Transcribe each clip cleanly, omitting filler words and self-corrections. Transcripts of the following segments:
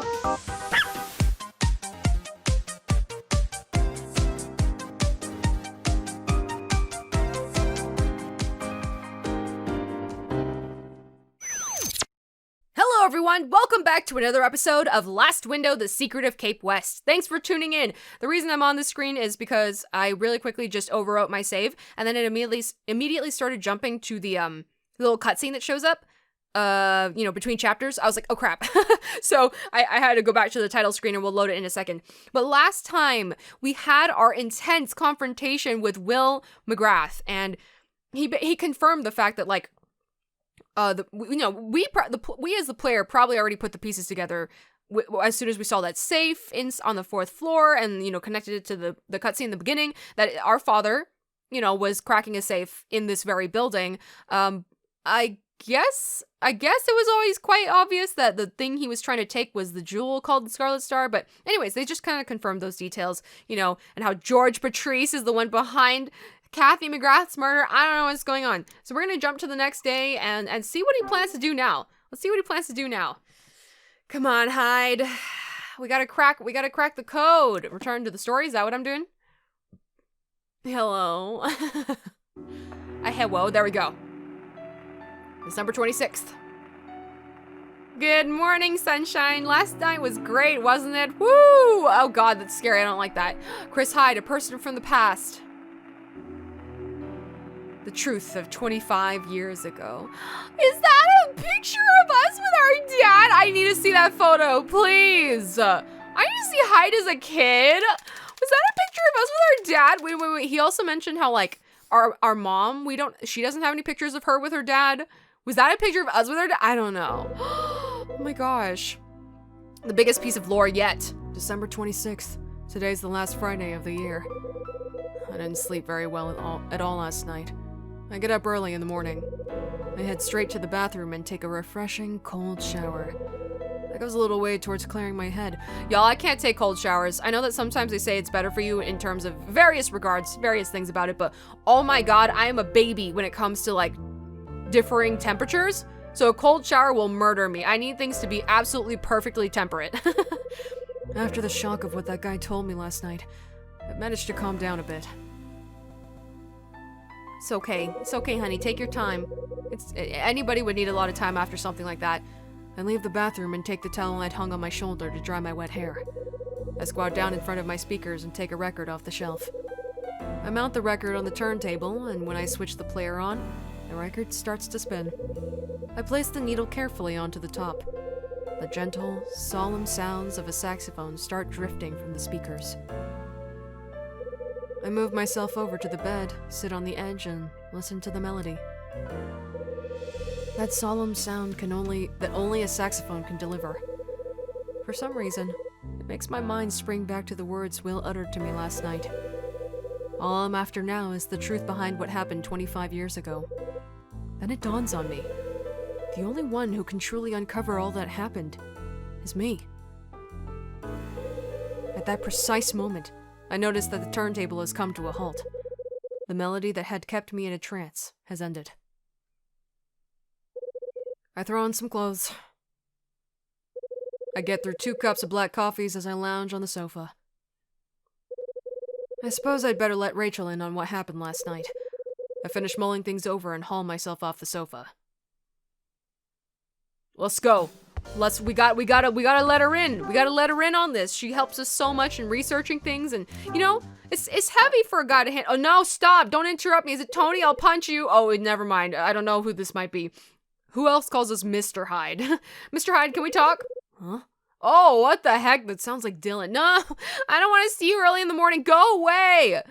Hello everyone, welcome back to another episode of Last Window, The Secret of Cape West. Thanks for tuning in. The reason I'm on the screen is because I really quickly just overwrote my save, and then it immediately started jumping to the little cutscene that shows up, between chapters. I was like, oh crap. So I had to go back to the title screen and we'll load it in a second. But last time we had our intense confrontation with Will McGrath, and he confirmed the fact that we as the player probably already put the pieces together as soon as we saw that safe on the 4th floor and, connected it to the cutscene in the beginning, that our father, was cracking a safe in this very building. I guess it was always quite obvious that the thing he was trying to take was the jewel called the Scarlet Star. But anyways, they just kind of confirmed those details, and how George Patrice is the one behind Kathy McGrath's murder. I don't know what's going on. So we're going to jump to the next day and see what he plans to do now. Let's see what he plans to do now. Come on, Hyde. We gotta crack the code. Return to the story. Is that what I'm doing? Hello. Hello. There we go. December 26th. Good morning, sunshine. Last night was great, wasn't it? Woo! Oh god, that's scary. I don't like that. Chris Hyde, a person from the past. The truth of 25 years ago. Is that a picture of us with our dad? I need to see that photo, please. I need to see Hyde as a kid. Was that a picture of us with our dad? Wait. He also mentioned how, our mom, she doesn't have any pictures of her with her dad. Was that a picture of us with her dad? I don't know. Oh my gosh. The biggest piece of lore yet. December 26th. Today's the last Friday of the year. I didn't sleep very well at all last night. I get up early in the morning. I head straight to the bathroom and take a refreshing cold shower. That goes a little way towards clearing my head. Y'all, I can't take cold showers. I know that sometimes they say it's better for you in terms of various regards, various things about it, but oh my god, I am a baby when it comes to differing temperatures. So a cold shower will murder me. I need things to be absolutely perfectly temperate. After the shock of what that guy told me last night, I've managed to calm down a bit. It's okay, honey. Take your time. Anybody would need a lot of time after something like that. I leave the bathroom and take the towel I'd hung on my shoulder to dry my wet hair. I squat down in front of my speakers and take a record off the shelf. I mount the record on the turntable, and when I switch the player on, the record starts to spin. I place the needle carefully onto the top. The gentle, solemn sounds of a saxophone start drifting from the speakers. I move myself over to the bed, sit on the edge, and listen to the melody. That solemn sound that only a saxophone can deliver. For some reason, it makes my mind spring back to the words Will uttered to me last night. All I'm after now is the truth behind what happened 25 years ago. Then it dawns on me. The only one who can truly uncover all that happened is me. At that precise moment, I noticed that the turntable has come to a halt. The melody that had kept me in a trance has ended. I throw on some clothes. I get through 2 cups of black coffees as I lounge on the sofa. I suppose I'd better let Rachel in on what happened last night. I finish mulling things over and haul myself off the sofa. Let's go. We gotta let her in. We gotta let her in on this. She helps us so much in researching things, and it's heavy for a guy to handle. Oh no, stop! Don't interrupt me. Is it Tony? I'll punch you. Oh, never mind. I don't know who this might be. Who else calls us Mr. Hyde? Mr. Hyde, can we talk? Huh? Oh, what the heck? That sounds like Dylan. No, I don't want to see you early in the morning. Go away.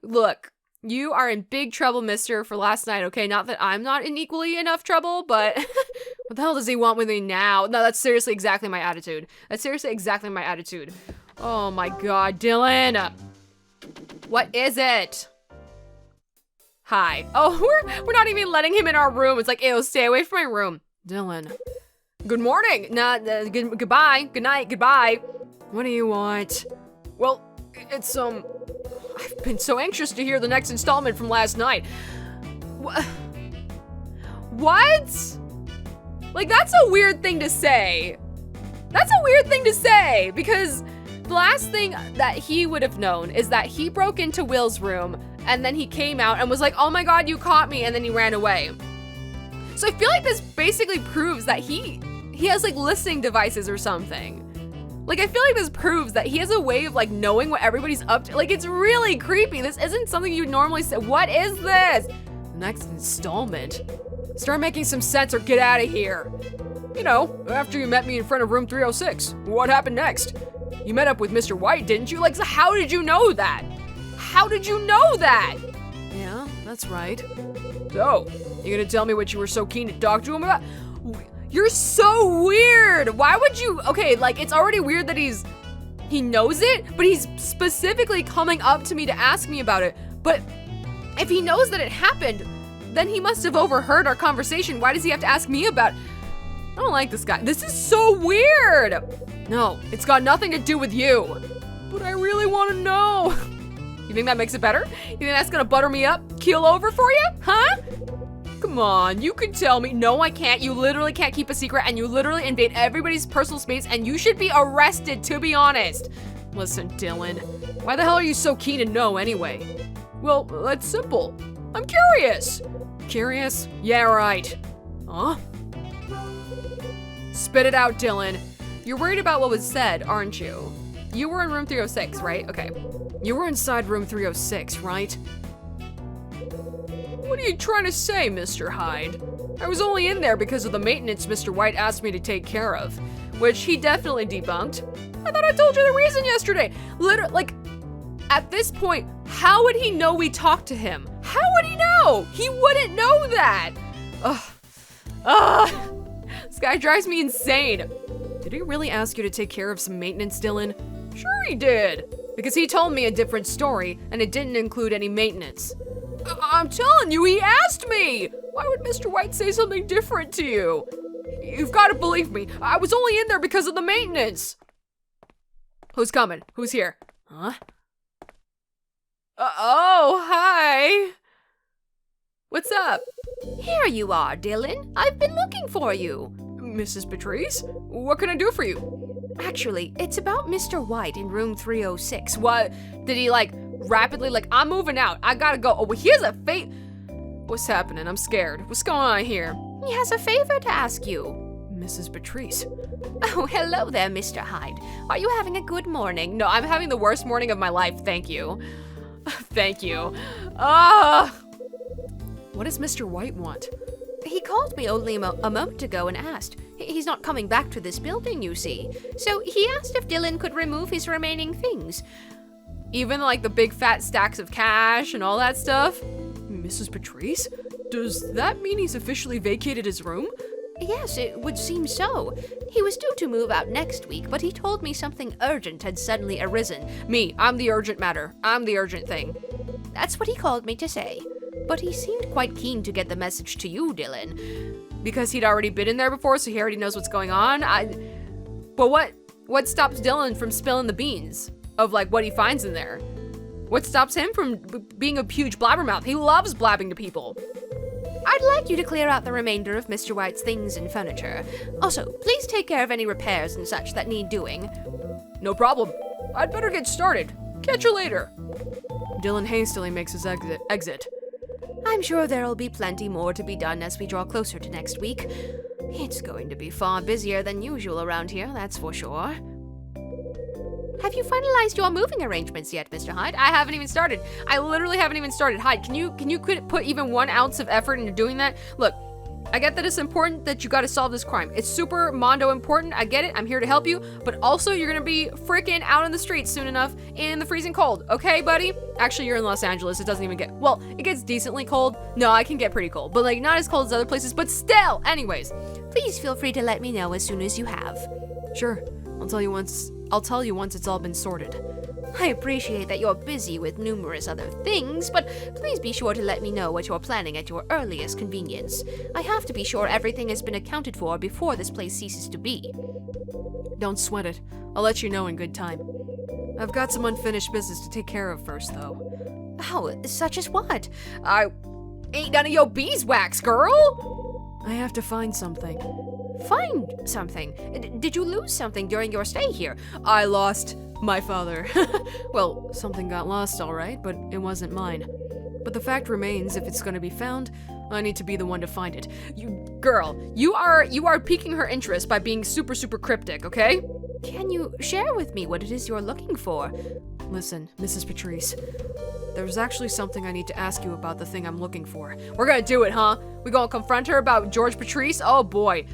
Look, you are in big trouble, mister, for last night, okay? Not that I'm not in equally enough trouble, but what the hell does he want with me now? No, that's seriously exactly my attitude. Oh my god, Dylan. What is it? Hi. Oh, we're not even letting him in our room. It's like, ew, stay away from my room. Dylan. Good morning. Goodbye. Good night. Goodbye. What do you want? Well, it's, I've been so anxious to hear the next installment from last night. What? Like, that's a weird thing to say. That's a weird thing to say, because the last thing that he would have known is that he broke into Will's room, and then he came out and was like, oh my god, you caught me, and then he ran away. So I feel like this basically proves that he has like listening devices or something. Like, I feel like this proves that he has a way of like knowing what everybody's up to. Like, it's really creepy. This isn't something you'd normally say. What is this? Next installment. Start making some sense or get out of here. You know, after you met me in front of room 306, what happened next? You met up with Mr. White, didn't you? Like, so how did you know that? How did you know that? Yeah, that's right. So, you gonna tell me what you were so keen to talk to him about? You're so weird. Why would you? Okay, like, it's already weird that he knows it, but he's specifically coming up to me to ask me about it. But if he knows that it happened, then he must have overheard our conversation. Why does he have to ask me about it? I don't like this guy. This is so weird. No, it's got nothing to do with you. But I really want to know. You think that makes it better? You think that's gonna butter me up, keel over for you? Huh? Come on, you can tell me. No, I can't. You literally can't keep a secret, and you literally invade everybody's personal space, and you should be arrested, to be honest. Listen, Dylan, why the hell are you so keen to know anyway? Well, that's simple. I'm curious. Curious? Yeah, right. Huh? Spit it out, Dylan. You're worried about what was said, aren't you? You were in room 306, right? Okay. You were inside room 306, right? What are you trying to say, Mr. Hyde? I was only in there because of the maintenance Mr. White asked me to take care of, which he definitely debunked. I thought I told you the reason yesterday. Literally, like, at this point, how would he know we talked to him? How would he know? He wouldn't know that. This guy drives me insane. Did he really ask you to take care of some maintenance, Dylan? Sure he did. Because he told me a different story, and it didn't include any maintenance. I'm telling you, he asked me! Why would Mr. White say something different to you? You've got to believe me. I was only in there because of the maintenance. Who's coming? Who's here? Huh? Oh, hi. What's up? Here you are, Dylan. I've been looking for you. Mrs. Patrice? What can I do for you? Actually, it's about Mr. White in room 306. What? Did he, like, rapidly, like, I'm moving out. I gotta go. Oh, he has a fate. What's happening? I'm scared. What's going on here? He has a favor to ask you. Mrs. Patrice. Oh, hello there, Mr. Hyde. Are you having a good morning? No, I'm having the worst morning of my life. Thank you. Thank you. What does Mr. White want? He called me only a moment ago and asked. He's not coming back to this building, you see. So he asked if Dylan could remove his remaining things. Even like the big fat stacks of cash and all that stuff? Mrs. Patrice? Does that mean he's officially vacated his room? Yes, it would seem so. He was due to move out next week, but he told me something urgent had suddenly arisen. Me, I'm the urgent matter. I'm the urgent thing. That's what he called me to say. But he seemed quite keen to get the message to you, Dylan. Because he'd already been in there before, so he already knows what's going on? But what stops Dylan from spilling the beans of like what he finds in there? What stops him from being a huge blabbermouth? He loves blabbing to people. I'd like you to clear out the remainder of Mr. White's things and furniture. Also, please take care of any repairs and such that need doing. No problem. I'd better get started. Catch you later. Dylan hastily makes his exit. I'm sure there'll be plenty more to be done as we draw closer to next week. It's going to be far busier than usual around here, that's for sure. Have you finalized your moving arrangements yet, Mr. Hyde? I haven't even started. I literally haven't even started. Hyde, can you put even 1 ounce of effort into doing that? Look, I get that it's important that you gotta solve this crime. It's super mondo important. I get it. I'm here to help you. But also, you're gonna be freaking out on the streets soon enough in the freezing cold. Okay, buddy? Actually, you're in Los Angeles. It doesn't even get... Well, it gets decently cold. No, it can get pretty cold. But, like, not as cold as other places. But still! Anyways. Please feel free to let me know as soon as you have. Sure. I'll tell you once it's all been sorted. I appreciate that you're busy with numerous other things, but please be sure to let me know what you're planning at your earliest convenience. I have to be sure everything has been accounted for before this place ceases to be. Don't sweat it. I'll let you know in good time. I've got some unfinished business to take care of first, though. Oh, such as what? I ain't none of your beeswax, girl! I have to find something. Find something? Did you lose something during your stay here? I lost my father. Well, something got lost, all right, but it wasn't mine. But the fact remains, if it's gonna be found, I need to be the one to find it. You are piquing her interest by being super, super cryptic, okay? Can you share with me what it is you're looking for? Listen, Mrs. Patrice, there's actually something I need to ask you about the thing I'm looking for. We're gonna do it, huh? We gonna confront her about George Patrice? Oh boy,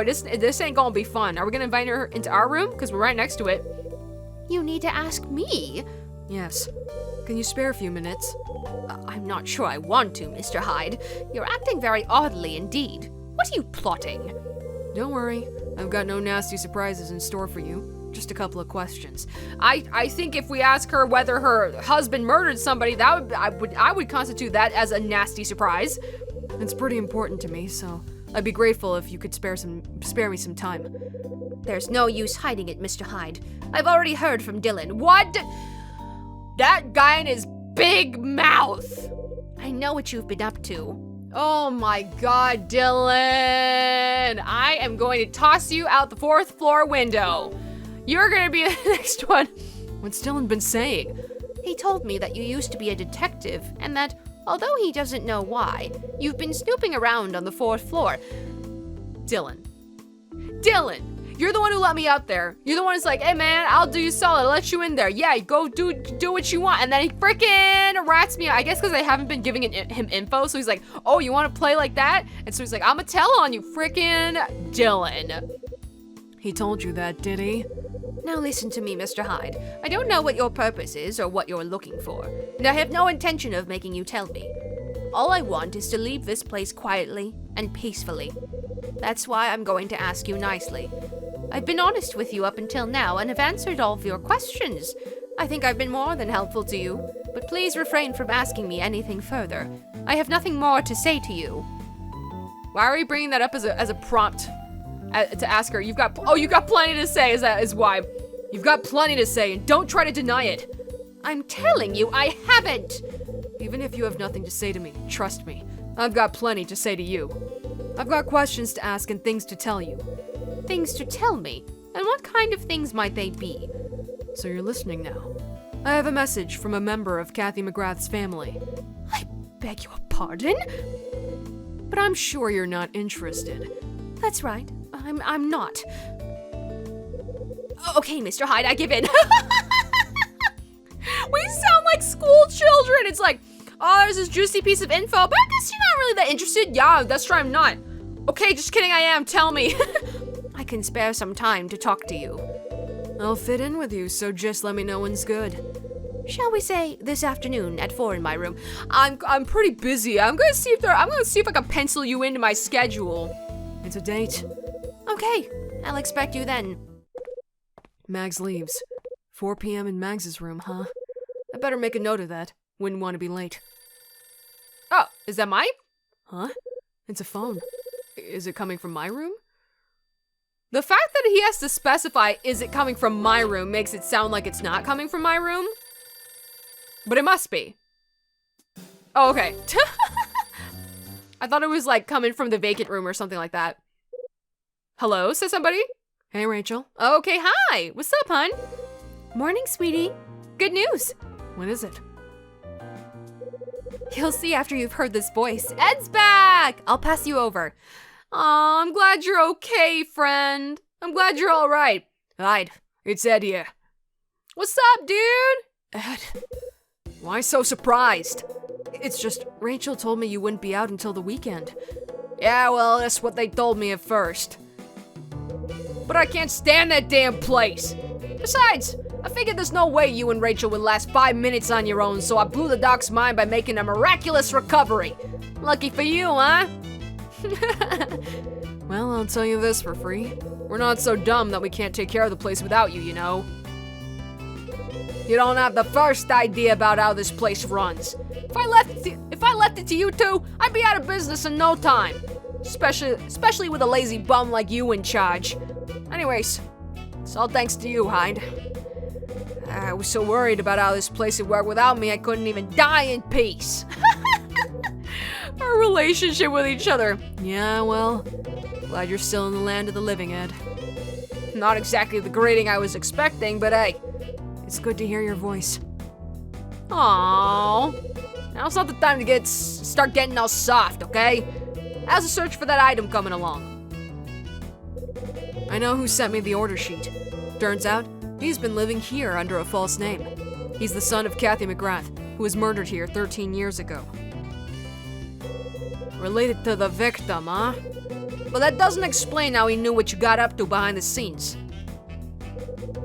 this ain't gonna be fun. Are we gonna invite her into our room? Because we're right next to it. You need to ask me? Yes. Can you spare a few minutes? I'm not sure I want to, Mr. Hyde. You're acting very oddly indeed. What are you plotting? Don't worry, I've got no nasty surprises in store for you. Just a couple of questions. I think if we ask her whether her husband murdered somebody, I would constitute that as a nasty surprise. It's pretty important to me, so I'd be grateful if you could spare me some time. There's no use hiding it, Mr. Hyde. I've already heard from Dylan. What? That guy and his big mouth. I know what you've been up to. Oh my god, Dylan. I am going to toss you out the 4th floor window. You're gonna be the next one. What's Dylan been saying? He told me that you used to be a detective, and that, although he doesn't know why, you've been snooping around on the 4th floor. Dylan, you're the one who let me up there. You're the one who's like, hey man, I'll do you solid, I'll let you in there. Yeah, go do what you want. And then he freaking rats me out. I guess because I haven't been giving him info, so he's like, oh, you want to play like that? And so he's like, I'ma tell on you, freaking Dylan. He told you that, did he? Now listen to me, Mr. Hyde. I don't know what your purpose is or what you're looking for, and I have no intention of making you tell me. All I want is to leave this place quietly and peacefully. That's why I'm going to ask you nicely. I've been honest with you up until now and have answered all of your questions. I think I've been more than helpful to you, but please refrain from asking me anything further. I have nothing more to say to you. Why are you bringing that up as a prompt to ask her? You've got plenty to say. Is why. You've got plenty to say, and don't try to deny it. I'm telling you, I haven't. Even if you have nothing to say to me, trust me, I've got plenty to say to you. I've got questions to ask and things to tell you. Things to tell me? And what kind of things might they be? So you're listening now. I have a message from a member of Kathy McGrath's family. I beg your pardon? But I'm sure you're not interested. That's right. I'm not. Okay, Mr. Hyde, I give in. We sound like school children. It's like, oh, there's this juicy piece of info, but I guess you're not really that interested. Yeah, that's right, I'm not. Okay, just kidding, I am. Tell me. I can spare some time to talk to you. I'll fit in with you, so just let me know when's good. Shall we say this afternoon at 4 in my room? I'm pretty busy. I'm gonna see if I can pencil you into my schedule. It's a date. Okay, I'll expect you then. Mags leaves. 4 p.m. in Mags's room, huh? I better make a note of that. Wouldn't want to be late. Oh, is that mine? Huh? It's a phone. Is it coming from my room? The fact that he has to specify, is it coming from my room, makes it sound like it's not coming from my room. But it must be. Oh, okay. I thought it was like coming from the vacant room or something like that. Hello, says somebody? Hey, Rachel. Okay, hi. What's up, hon? Morning, sweetie. Good news. What is it? You'll see after you've heard this voice. Ed's back! I'll pass you over. Aw, I'm glad you're okay, friend. I'm glad you're all right. Hyde, it's Ed here. What's up, dude? Ed, why so surprised? It's just, Rachel told me you wouldn't be out until the weekend. Yeah, well, that's what they told me at first. But I can't stand that damn place. Besides, I figured there's no way you and Rachel would last 5 minutes on your own, so I blew the doc's mind by making a miraculous recovery. Lucky for you, huh? Well, I'll tell you this for free. We're not so dumb that we can't take care of the place without you, you know. You don't have the first idea about how this place runs. If I left it to you two, I'd be out of business in no time. Especially with a lazy bum like you in charge. Anyways, it's all thanks to you, Hyde. I was so worried about how this place would work without me, I couldn't even die in peace. Our relationship with each other. Yeah, well, Glad you're still in the land of the living, Ed. Not exactly the greeting I was expecting, but hey, it's good to hear your voice. Aww. Now's not the time to start getting all soft, okay? How's the search for that item coming along? I know who sent me the order sheet. Turns out, he's been living here under a false name. He's the son of Kathy McGrath, who was murdered here 13 years ago. Related to the victim, huh? But that doesn't explain how he knew what you got up to behind the scenes.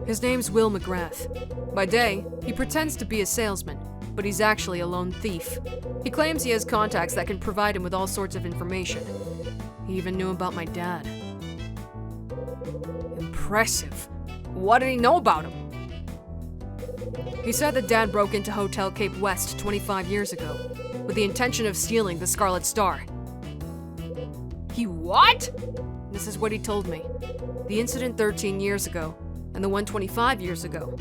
His name's Will McGrath. By day, he pretends to be a salesman, but he's actually a lone thief. He claims he has contacts that can provide him with all sorts of information. He even knew about my dad. Impressive. What did he know about him? He said that Dad broke into Hotel Cape West 25 years ago, with the intention of stealing the Scarlet Star. He what? This is what he told me. The incident 13 years ago, and the one 25 years ago.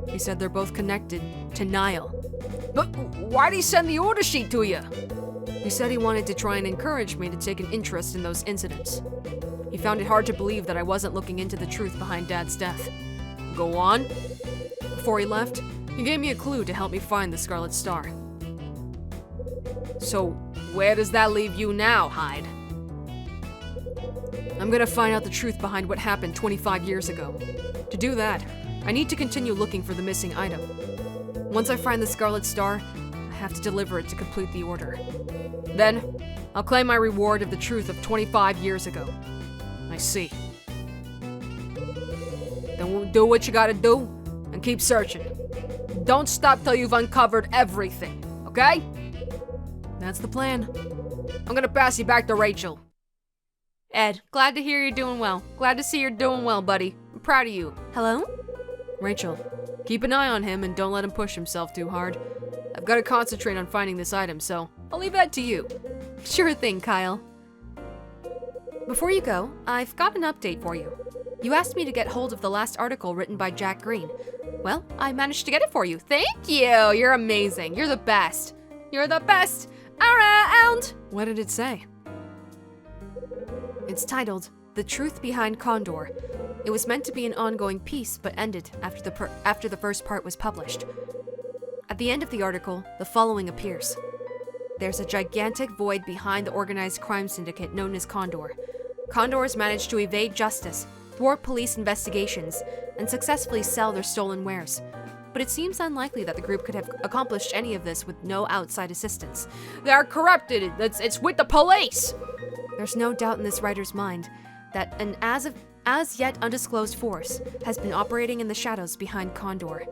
He said they're both connected to Nile. But why'd he send the order sheet to you? He said he wanted to try and encourage me to take an interest in those incidents. He found it hard to believe that I wasn't looking into the truth behind Dad's death. Go on. Before he left, he gave me a clue to help me find the Scarlet Star. So, where does that leave you now, Hyde? I'm gonna find out the truth behind what happened 25 years ago. To do that, I need to continue looking for the missing item. Once I find the Scarlet Star, I have to deliver it to complete the order. Then, I'll claim my reward of the truth of 25 years ago. I see. Then do what you gotta do, and keep searching. Don't stop till you've uncovered everything, okay? That's the plan. I'm gonna pass you back to Rachel. Ed, glad to hear you're doing well. Glad to see you're doing well, buddy. I'm proud of you. Hello? Rachel, keep an eye on him and don't let him push himself too hard. I've got to concentrate on finding this item, so I'll leave that to you. Sure thing, Kyle. Before you go, I've got an update for you. You asked me to get hold of the last article written by Jack Green. Well, I managed to get it for you. Thank you! You're amazing. You're the best. You're the best around! What did it say? It's titled, The Truth Behind Condor. It was meant to be an ongoing piece, but ended after the first part was published. At the end of the article, the following appears. There's a gigantic void behind the organized crime syndicate known as Condor. Condor has managed to evade justice, thwart police investigations, and successfully sell their stolen wares. But it seems unlikely that the group could have accomplished any of this with no outside assistance. They're corrupted. It's with the police. There's no doubt in this writer's mind that an as yet undisclosed force has been operating in the shadows behind Condor.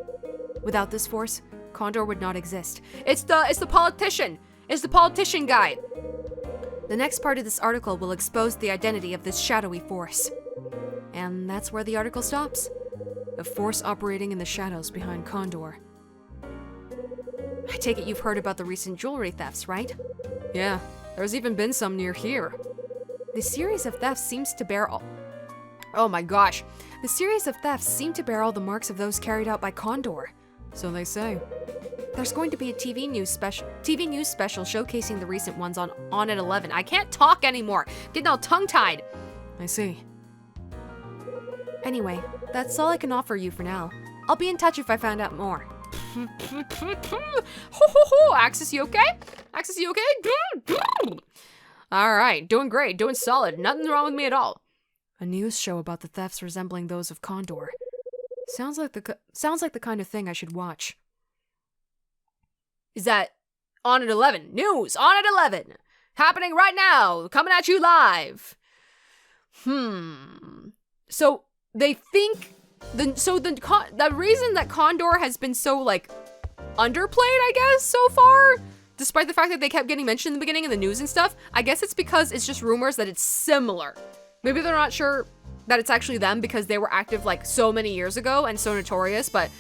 Without this force, Condor would not exist. It's the politician. It's the politician guy. The next part of this article will expose the identity of this shadowy force. And that's where the article stops. A force operating in the shadows behind Condor. I take it you've heard about the recent jewelry thefts, right? Yeah, there's even been some near here. The series of thefts seems to bear all... Oh my gosh. The series of thefts seem to bear all the marks of those carried out by Condor. So they say. There's going to be a TV news special showcasing the recent ones on at 11. I can't talk anymore. Getting all tongue-tied. I see. Anyway, that's all I can offer you for now. I'll be in touch if I find out more. Axis, you okay? Axis, you okay? Alright, doing great, doing solid. Nothing wrong with me at all. A news show about the thefts resembling those of Condor. Sounds like the kind of thing I should watch. Is that on at 11? News on at 11. Happening right now. Coming at you live. So they think the reason that Condor has been so like underplayed, I guess, so far, despite the fact that they kept getting mentioned in the beginning of the news and stuff, I guess it's because it's just rumors that it's similar. Maybe they're not sure that it's actually them because they were active like so many years ago and so notorious, but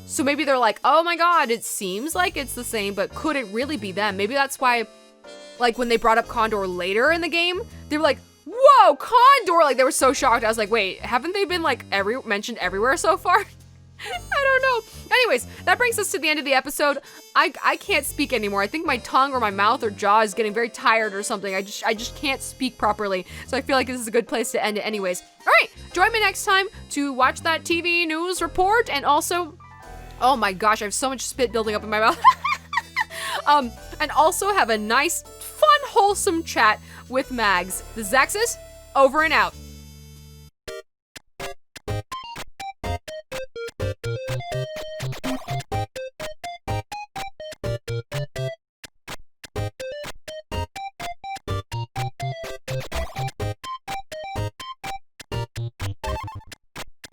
so maybe they're like, oh my god, it seems like it's the same, but could it really be them? Maybe that's why, like, when they brought up Condor later in the game, they were like, whoa, Condor! Like, they were so shocked. I was like, wait, haven't they been, like, mentioned everywhere so far? I don't know. Anyways, that brings us to the end of the episode. I can't speak anymore. I think my tongue or my mouth or jaw is getting very tired or something. I just can't speak properly. So I feel like this is a good place to end it anyways. All right, join me next time to watch that TV news report, and also, oh my gosh, I have so much spit building up in my mouth. And also have a nice, fun, wholesome chat with Mags. The Zaxxas, over and out.